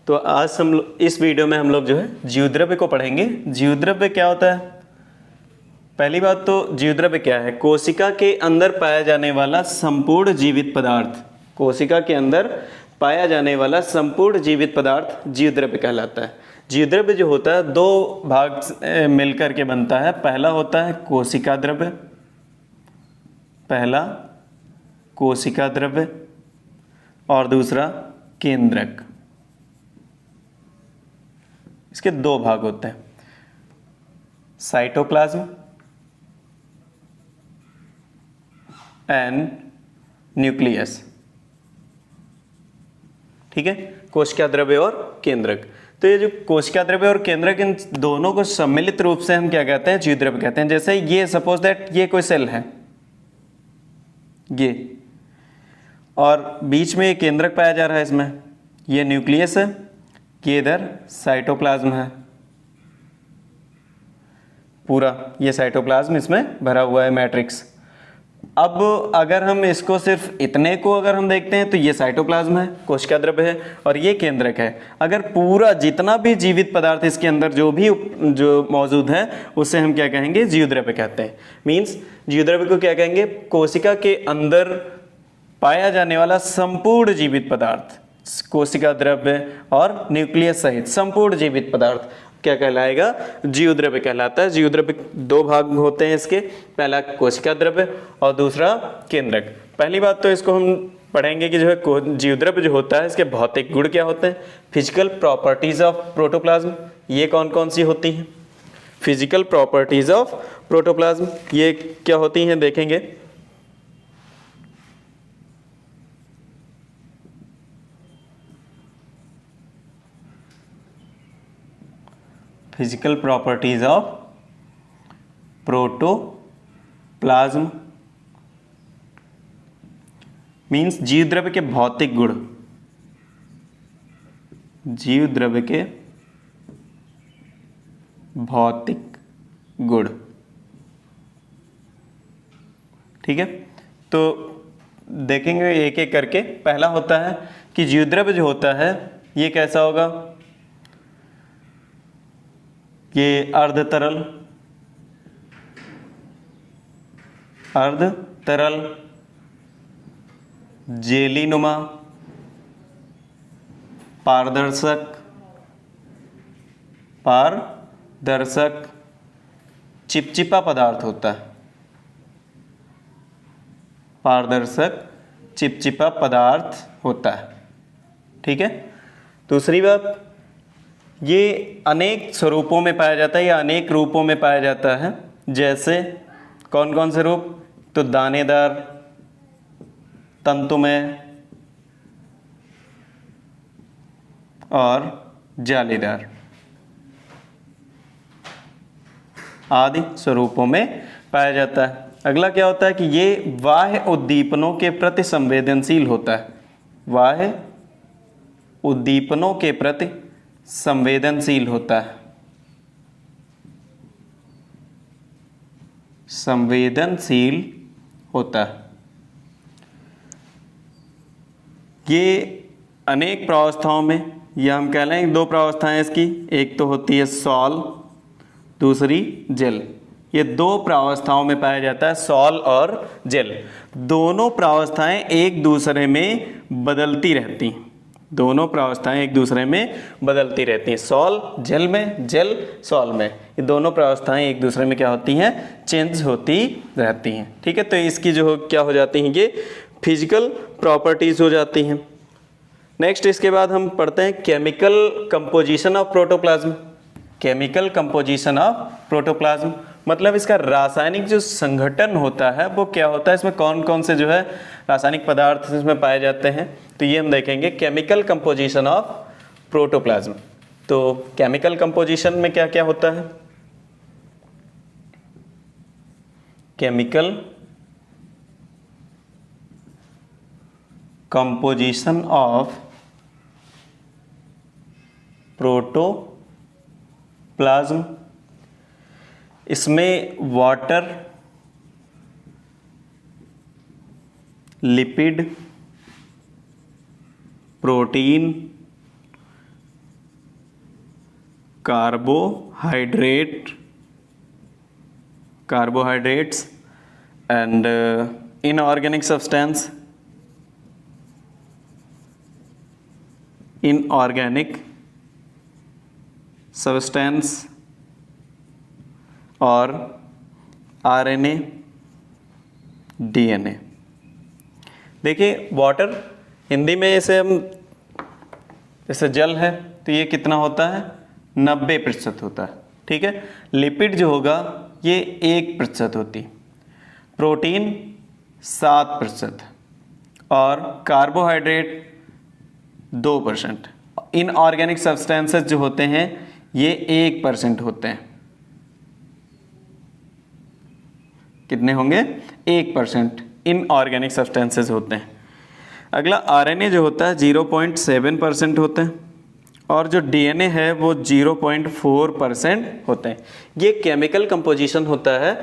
तो आज हम इस वीडियो में हम लोग जो है जीवद्रव्य को पढ़ेंगे। जीवद्रव्य क्या होता है? पहली बात तो जीवद्रव्य क्या है? कोशिका के अंदर पाया जाने वाला संपूर्ण जीवित पदार्थ। कोशिका के अंदर पाया जाने वाला संपूर्ण जीवित पदार्थ जीवद्रव्य कहलाता है। जीवद्रव्य जो होता है दो भाग मिलकर के बनता है। पहला होता है कोशिका द्रव्य, पहला कोशिका द्रव्य और दूसरा केंद्रक। इसके दो भाग होते हैं, साइटोप्लाज्म एंड न्यूक्लियस। ठीक है, कोशिका द्रव्य और केंद्रक। तो ये जो कोशिका द्रव्य और केंद्रक, इन दोनों को सम्मिलित रूप से हम क्या कहते हैं? जीवद्रव्य कहते हैं। जैसे ये सपोज दैट ये कोई सेल है, ये, और बीच में एक केंद्रक पाया जा रहा है, इसमें ये न्यूक्लियस है, ये इधर साइटोप्लाज्म है। पूरा ये साइटोप्लाज्म इसमें भरा हुआ है, मैट्रिक्स। अब अगर हम इसको सिर्फ इतने को अगर हम देखते हैं तो ये साइटोप्लाज्म है, कोशिका द्रव्य है, और ये केंद्रक है। अगर पूरा जितना भी जीवित पदार्थ इसके अंदर जो मौजूद है उसे हम क्या कहेंगे? जीवद्रव्य कहते हैं। मीन्स जीवद्रव्य को क्या कहेंगे? कोशिका के अंदर पाया जाने वाला संपूर्ण जीवित पदार्थ, कोशिका द्रव्य और न्यूक्लियस सहित संपूर्ण जीवित पदार्थ क्या कहलाएगा? जीवद्रव्य कहलाता है। जीवद्रव्य दो भाग होते हैं इसके, पहला कोशिका द्रव्य और दूसरा केंद्रक। पहली बात तो इसको हम पढ़ेंगे कि जो है जीवद्रव्य जो होता है इसके भौतिक गुण क्या होते हैं। फिजिकल प्रॉपर्टीज ऑफ प्रोटोप्लाज्म, ये कौन कौन सी होती हैं? फिजिकल प्रॉपर्टीज ऑफ प्रोटोप्लाज्म ये क्या होती हैं देखेंगे। Physical properties of protoplasm means जीवद्रव्य के भौतिक गुण, जीवद्रव्य के भौतिक गुण। ठीक है, तो देखेंगे एक एक करके। पहला होता है कि जीवद्रव्य जो होता है ये कैसा होगा? ये अर्ध तरल, जेलीनुमा, पारदर्शक, चिपचिपा पदार्थ होता है। पारदर्शक चिपचिपा पदार्थ होता है। ठीक है, दूसरी बात, ये अनेक स्वरूपों में पाया जाता है या अनेक रूपों में पाया जाता है। जैसे कौन कौन से रूप? तो दानेदार, तंतुमय और जालीदार आदि स्वरूपों में पाया जाता है। अगला क्या होता है कि ये बाह्य उद्दीपनों के प्रति संवेदनशील होता है। बाह्य उद्दीपनों के प्रति संवेदनशील होता है। संवेदनशील होता है। ये अनेक प्रावस्थाओं में, या हम कह लें दो प्रावस्थाएं इसकी, एक तो होती है सॉल, दूसरी जेल। ये दो प्रावस्थाओं में पाया जाता है, सॉल और जेल। दोनों प्रावस्थाएं एक दूसरे में बदलती रहती हैं। दोनों प्रावस्थाएं एक दूसरे में बदलती रहती हैं। सॉल जेल में, जेल सॉल में, ये दोनों प्रावस्थाएं एक दूसरे में क्या होती हैं? चेंज होती रहती हैं। ठीक है, तो इसकी जो क्या हो जाती हैं? ये फिजिकल प्रॉपर्टीज हो जाती हैं। नेक्स्ट इसके बाद हम पढ़ते हैं chemical composition of protoplasm. Chemical composition of protoplasm मतलब इसका रासायनिक जो संगठन होता है वो क्या होता है, इसमें कौन कौन से जो है रासायनिक पदार्थ इसमें पाए जाते हैं, तो ये हम देखेंगे केमिकल कंपोजिशन ऑफ प्रोटोप्लाज्म। तो केमिकल कंपोजिशन में क्या क्या होता है? केमिकल कंपोजिशन ऑफ प्रोटोप्लाज्म, इसमें water, lipid, protein, carbohydrates and inorganic substance और RNA DNA। देखिए वाटर हिंदी में इसे हम, जैसे जल है तो ये कितना होता है, 90% होता है, ठीक है। लिपिड जो होगा ये 1% होती, प्रोटीन 7% और कार्बोहाइड्रेट 2%। इनऑर्गेनिक सब्सटेंसेस जो होते हैं ये 1% होते हैं। कितने होंगे, 1% इनऑर्गेनिक सब्सटेंसेस होते हैं। अगला आरएनए जो होता है 0.7% होते हैं और जो डीएनए है वो 0.4% होते हैं। ये केमिकल कंपोजिशन होता है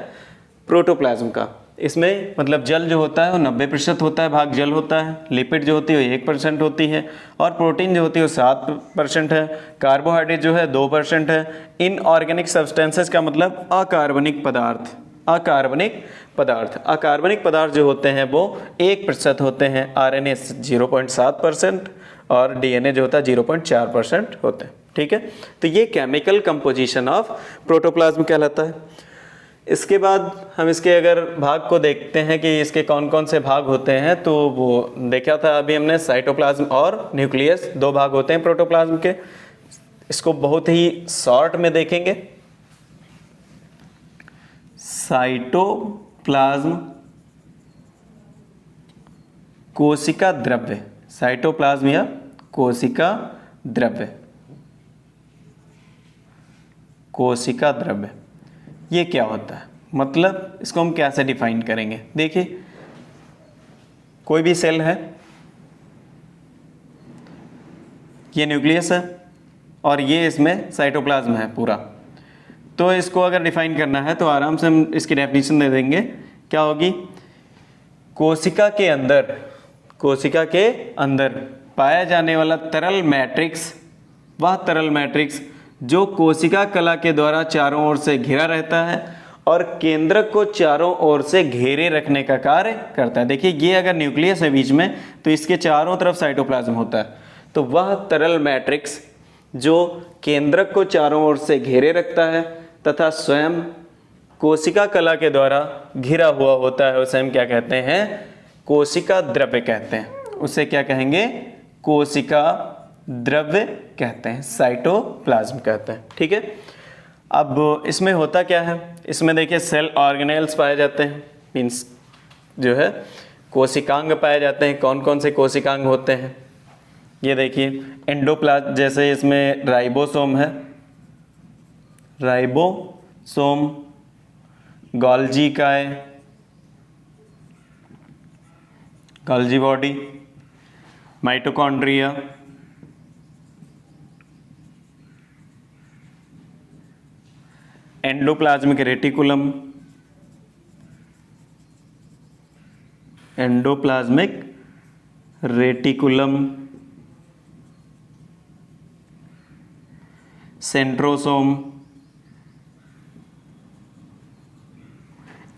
प्रोटोप्लाज्म का। इसमें मतलब जल जो होता है वो 90% होता है, भाग जल होता है। लिपिड जो होती है वो 1% होती है और प्रोटीन जो होती है वो 7% है। कार्बोहाइड्रेट जो है 2% है। इनऑर्गेनिक सब्सटेंसेस का मतलब अकार्बनिक पदार्थ, अकार्बनिक पदार्थ जो होते हैं वो 1% होते हैं। आरएनए 0.7% और डीएनए जो होता है 0.4% होते हैं, ठीक है। तो ये केमिकल कंपोजिशन ऑफ प्रोटोप्लाज्म कहलाता है। इसके बाद हम इसके अगर भाग को देखते हैं कि इसके कौन कौन से भाग होते हैं, तो वो देखा था अभी हमने, साइटोप्लाज्म और न्यूक्लियस, 2 भाग होते हैं प्रोटोप्लाज्म के। इसको बहुत ही शॉर्ट में देखेंगे। साइटोप्लाज्म कोशिका द्रव्य, साइटोप्लाज्म या कोशिका द्रव्य, कोशिका द्रव्य ये क्या होता है, मतलब इसको हम कैसे डिफाइन करेंगे। देखिए कोई भी सेल है, ये न्यूक्लियस है और ये इसमें साइटोप्लाज्म है पूरा। तो इसको अगर डिफाइन करना है तो आराम से हम इसकी डेफिनेशन दे देंगे। क्या होगी, कोशिका के अंदर पाया जाने वाला तरल मैट्रिक्स, वह तरल मैट्रिक्स जो कोशिका कला के द्वारा चारों ओर से घिरा रहता है और केंद्रक को चारों ओर से घेरे रखने का कार्य करता है। देखिए ये अगर न्यूक्लियस है बीच में तो इसके चारों तरफ साइटोप्लाज्म होता है। तो वह तरल मैट्रिक्स जो केंद्रक को चारों ओर से घेरे रखता है तथा स्वयं कोशिका कला के द्वारा घिरा हुआ होता है, उसे हम क्या कहते हैं, कोशिका द्रव्य कहते हैं। उसे क्या कहेंगे, कोशिका द्रव्य कहते हैं, साइटोप्लाज्म कहते हैं, ठीक है। अब इसमें होता क्या है, इसमें देखिए सेल ऑर्गेनेल्स पाए जाते हैं, मीन्स जो है कोशिकांग पाए जाते हैं। कौन कौन से कोशिकांग होते हैं, ये देखिए एंडोप्लाज्म, जैसे इसमें राइबोसोम है, राइबोसोम, गोल्जी काय, Golgi body, mitochondria, endoplasmic reticulum, endoplasmic reticulum, centrosome,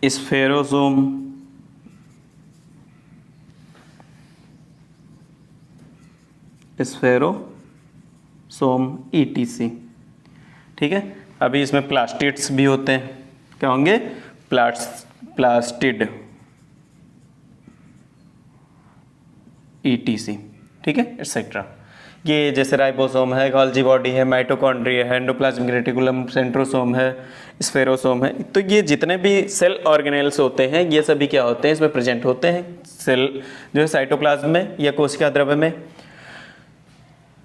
spherosome, spherosome ETC, ठीक है। अभी इसमें प्लास्टिड्स भी होते हैं, क्या होंगे, प्लास्टिड ETC, ठीक है, एक्सेट्रा। ये जैसे राइबोसोम है, गोल्जी बॉडी है, माइटोकॉन्ड्रिया है, एंडोप्लाज्मिक रेटिकुलम, सेंट्रोसोम है, स्फेरोसोम है। तो ये जितने भी सेल ऑर्गेनेल्स होते हैं ये सभी क्या होते हैं, इसमें प्रेजेंट होते हैं, सेल जो है साइटोप्लाज्म में या कोशिका द्रव्य में।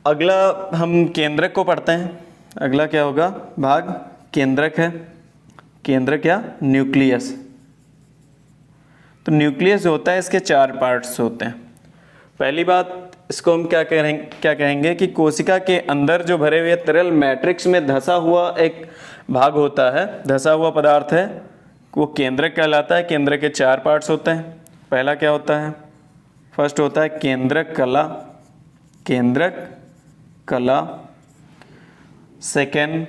अगला हम केंद्रक को पढ़ते हैं। अगला क्या होगा भाग, केंद्रक है। केंद्रक या न्यूक्लियस। तो न्यूक्लियस जो होता है इसके 4 पार्ट्स होते हैं। पहली बात इसको हम क्या कहेंगे कि कोशिका के अंदर जो भरे हुए तरल मैट्रिक्स में धंसा हुआ एक भाग होता है, धंसा हुआ पदार्थ है, वो केंद्रक कहलाता है। केंद्रक के 4 पार्ट्स होते हैं। पहला क्या होता है, फर्स्ट होता है केंद्रक कला, सेकेंड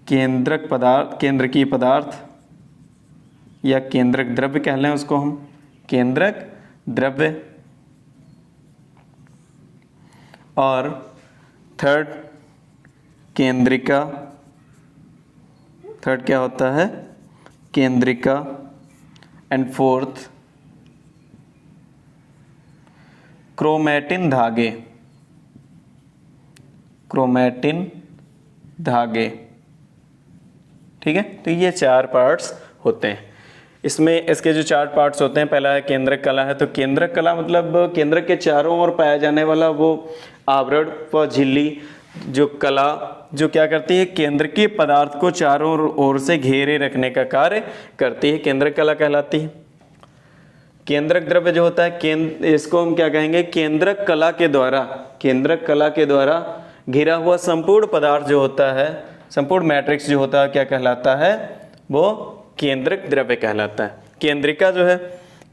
केंद्रक पदार्थ, केंद्रकीय पदार्थ या केंद्रक द्रव्य कह लें उसको हम, केंद्रक द्रव्य। और थर्ड केंद्रिका, थर्ड क्या होता है, केंद्रिका। एंड फोर्थ क्रोमैटिन धागे, क्रोमैटिन धागे। ठीक है, तो ये 4 पार्ट्स होते हैं इसमें। इसके जो 4 पार्ट्स होते हैं, पहला है केंद्रक कला है। तो केंद्रक कला मतलब केंद्रक के चारों ओर पाया जाने वाला वो आवरण व झिल्ली जो कला जो क्या करती है, केंद्र के पदार्थ को चारों ओर से घेरे रखने का कार्य करती है, केंद्रक कला कहलाती है। केंद्रक द्रव्य जो होता है, इसको हम क्या कहेंगे, केंद्रक कला के द्वारा, केंद्रक कला के द्वारा घिरा हुआ संपूर्ण पदार्थ जो होता है, संपूर्ण मैट्रिक्स जो होता है, क्या कहलाता है, वो केंद्रक द्रव्य कहलाता है। केंद्रिका जो है,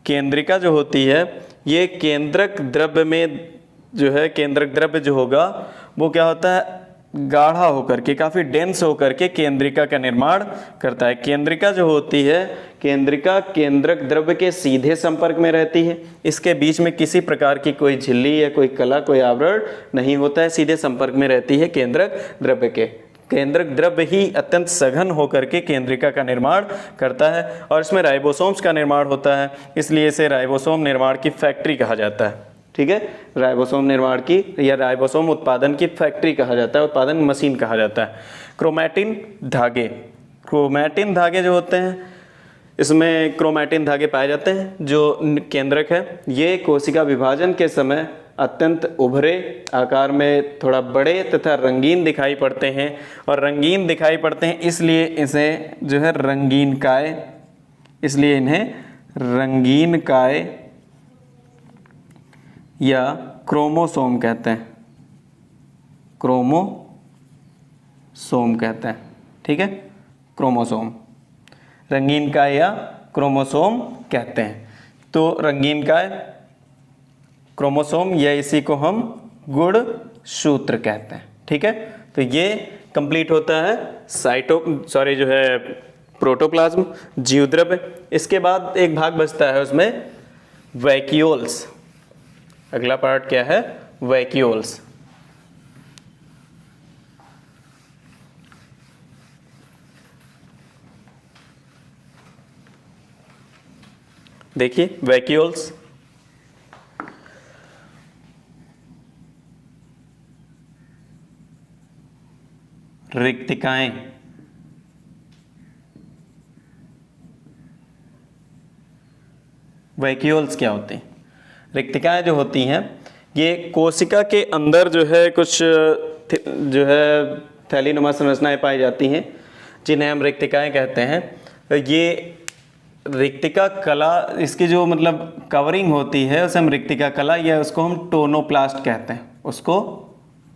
केंद्रिका जो होती है, ये केंद्रक द्रव्य में जो है, केंद्रक द्रव्य जो होगा वो क्या होता है, गाढ़ा होकर के, काफ़ी डेंस होकर के केंद्रिका का निर्माण करता है। केंद्रिका जो होती है, केंद्रिका केंद्रक द्रव्य के सीधे संपर्क में रहती है, इसके बीच में किसी प्रकार की कोई झिल्ली या कोई कला, कोई आवरण नहीं होता है, सीधे संपर्क में रहती है केंद्रक द्रव्य के। केंद्रक द्रव्य ही अत्यंत सघन होकर के केंद्रिका का निर्माण करता है और इसमें राइबोसोम्स का निर्माण होता है, इसलिए इसे राइबोसोम निर्माण की फैक्ट्री कहा जाता है। ठीक है, राइबोसोम निर्माण की या राइबोसोम उत्पादन की फैक्ट्री कहा जाता है, उत्पादन मशीन कहा जाता है। क्रोमैटिन धागे, क्रोमैटिन धागे जो होते हैं, इसमें क्रोमैटिन धागे पाए जाते हैं जो केंद्रक है। ये कोशिका विभाजन के समय अत्यंत उभरे, आकार में थोड़ा बड़े तथा रंगीन दिखाई पड़ते हैं, और रंगीन दिखाई पड़ते हैं इसलिए इसे जो है रंगीन काय, इसलिए इन्हें रंगीन काय या क्रोमोसोम कहते हैं, क्रोमोसोम कहते हैं। ठीक है, क्रोमोसोम, रंगीन काय या क्रोमोसोम कहते हैं। तो रंगीन काय, क्रोमोसोम, या इसी को हम गुणसूत्र कहते हैं। ठीक है, तो ये कंप्लीट होता है जो है प्रोटोप्लाज्म, जीवद्रव्य। इसके बाद एक भाग बचता है उसमें वैक्यूल्स। अगला पार्ट क्या है, वैक्यूल्स। देखिए वैक्यूल्स, रिक्तिकाएं, वैक्यूल्स क्या होते हैं, रिक्तिकाएं जो होती हैं ये कोशिका के अंदर जो है कुछ जो है थैलीनुमा संरचनाएं पाई जाती हैं जिन्हें हम रिक्तिकाएं कहते हैं। ये रिक्तिका कला, इसकी जो मतलब कवरिंग होती है उसे हम रिक्तिका कला या उसको हम टोनोप्लास्ट कहते हैं, उसको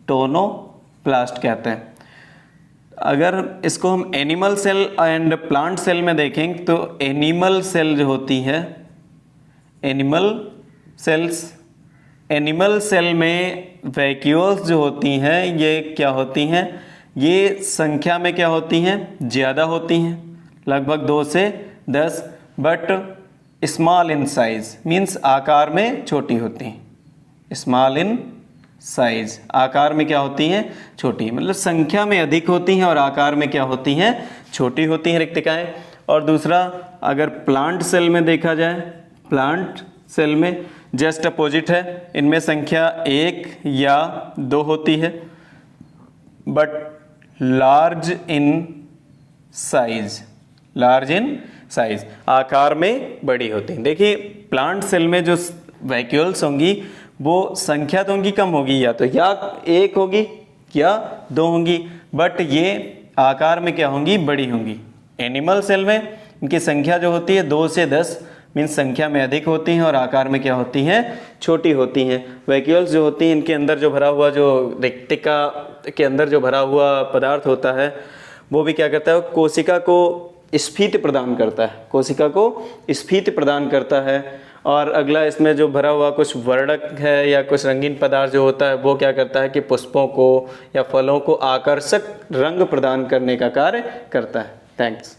टोनोप्लास्ट कहते हैं। अगर इसको हम animal cell and plant cell में देखें तो एनिमल सेल जो होती है, एनिमल सेल में वैक्यूल्स जो होती हैं ये क्या होती हैं, ये संख्या में क्या होती हैं, ज़्यादा होती हैं, लगभग 2 से 10, but small in size, means आकार में छोटी होती हैं। स्मॉल इन साइज, आकार में क्या होती हैं, छोटी, मतलब संख्या में अधिक होती हैं और आकार में क्या होती हैं, छोटी होती हैं रिक्तिकाएं। और दूसरा, अगर प्लांट सेल में देखा जाए, प्लांट सेल में जस्ट अपोजिट है, इनमें संख्या 1 या 2 होती है, but large in size, large in size, आकार में बड़ी होती हैं। देखिए प्लांट सेल में जो वैक्यूल्स होंगी वो संख्या तो उनकी कम होगी, या तो या 1 होगी या 2 होंगी, बट ये आकार में क्या होंगी, बड़ी होंगी। एनिमल सेल में इनकी संख्या जो होती है 2 से 10, मीन्स संख्या में अधिक होती हैं और आकार में क्या होती हैं, छोटी होती हैं। वैक्यूल्स जो होती हैं इनके अंदर जो भरा हुआ, जो रिक्तिका के अंदर जो भरा हुआ पदार्थ होता है वो भी क्या करता है, कोशिका को स्फीति प्रदान करता है, कोशिका को स्फीति प्रदान करता है और अगला इसमें जो भरा हुआ कुछ वर्णक है या कुछ रंगीन पदार्थ जो होता है वो क्या करता है कि पुष्पों को या फलों को आकर्षक रंग प्रदान करने का कार्य करता है। थैंक्स।